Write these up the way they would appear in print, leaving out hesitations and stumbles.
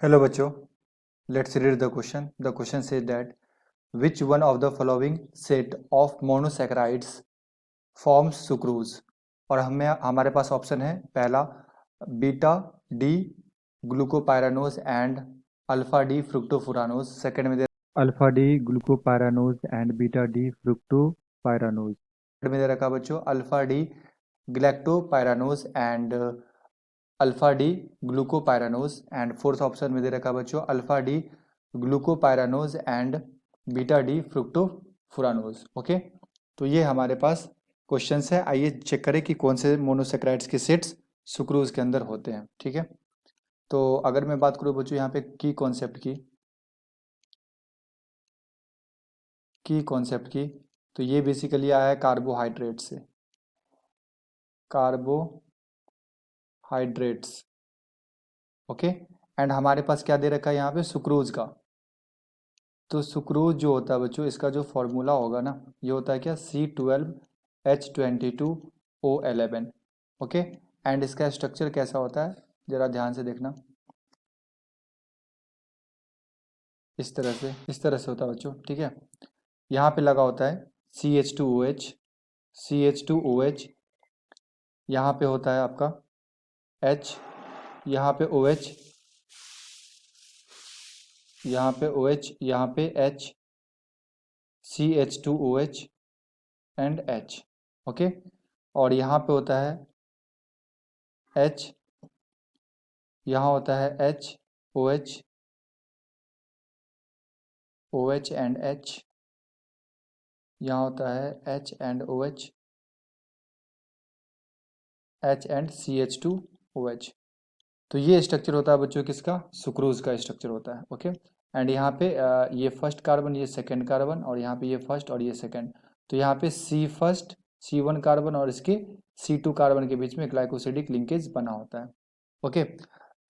Hello बच्चों, let's read the question. The question says that which one of the following set of monosaccharides forms sucrose? और हमारे पास option है पहला beta D glucopyranose and alpha D fructofuranose, second में alpha D glucopyranose and beta D fructopyranose. में दे रखा बच्चों alpha D galactopyranose and alpha D glucopyranose and fourth option में दे रखा बच्चों alpha D glucopyranose and beta D fructofuranose. Okay, तो ये हमारे पास क्वेश्चंस है। आइए चेक करें कि कौन से मोनोसेक्राइड्स के सेट्स सुक्रोज के अंदर होते हैं। ठीक है, तो अगर मैं बात करूं बच्चों यहाँ पे की कॉन्सेप्ट की, तो ये बेसिकली आया है कार्बोहाइड्रेट से। कार्बोहाइड्रेट्स, ओके, एंड हमारे पास क्या दे रखा है यहाँ पे सुक्रोज का। तो सुक्रोज जो होता है बच्चों, इसका जो फॉर्मूला होगा ना, ये होता है क्या C12H22O11। ओके, एंड इसका स्ट्रक्चर कैसा होता है जरा ध्यान से देखना, इस तरह से होता है बच्चों। ठीक है, यहाँ पे लगा होता है CH2OH, यहाँ पे होता है आपका H, यहाँ पे OH, यहाँ पे OH, यहाँ पे H, CH2OH and H। Okay, और यहाँ पे होता है H, यहाँ होता है H, OH, OH and H, यहाँ होता है H and OH, H and CH2OH। तो ये स्ट्रक्चर होता है बच्चों किसका, सुक्रोज का स्ट्रक्चर होता है। ओके, एंड यहाँ पे ये फर्स्ट कार्बन, ये सेकंड कार्बन, और यहाँ पे ये फर्स्ट और ये सेकंड। तो यहाँ पे C फर्स्ट, C1 कार्बन और इसके C2 कार्बन के बीच में ग्लाइकोसिडिक लिंकेज बना होता है। ओके,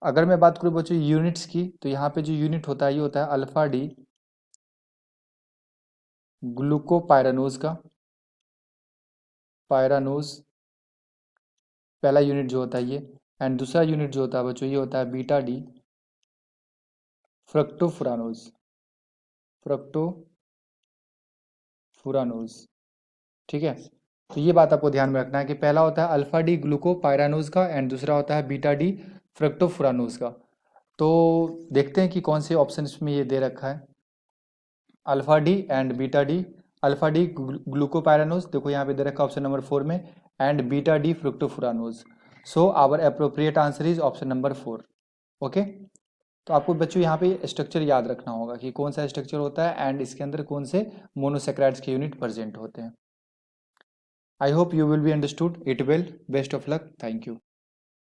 अगर मैं बात करूँ बच्चों यूनिट्स की, तो यहाँ पे जो यूनिट होता है ये होता है अल्फा डी ग्लूकोपायरानोज का, पायरानोज पहला यूनिट जो होता है ये, एंड दूसरा यूनिट जो होता है बच्चों ये होता है बीटा डी फ्रक्टोफुरानोज, फ्रक्टोफुरानोज। ठीक है, तो ये बात आपको ध्यान में रखना है कि पहला होता है अल्फा डी ग्लूकोपायरानोज का एंड दूसरा होता है बीटा डी फ्रक्टोफुरानोज का। तो देखते हैं कि कौन से ऑप्शन में ये दे रखा है, alpha D and beta D. Alpha D glucopyranose देखो यहाँ पे दे रखा ऑप्शन नंबर 4 में, and beta D fructofuranose. So our appropriate answer is option number 4। Okay, तो आपको बच्चों यहाँ पे स्ट्रक्चर याद रखना होगा कि कौन सा स्ट्रक्चर होता है एंड इसके अंदर कौन से मोनोसेक्राइड्स के यूनिट प्रेजेंट होते हैं। I hope you will be understood it well. Best of luck, thank you.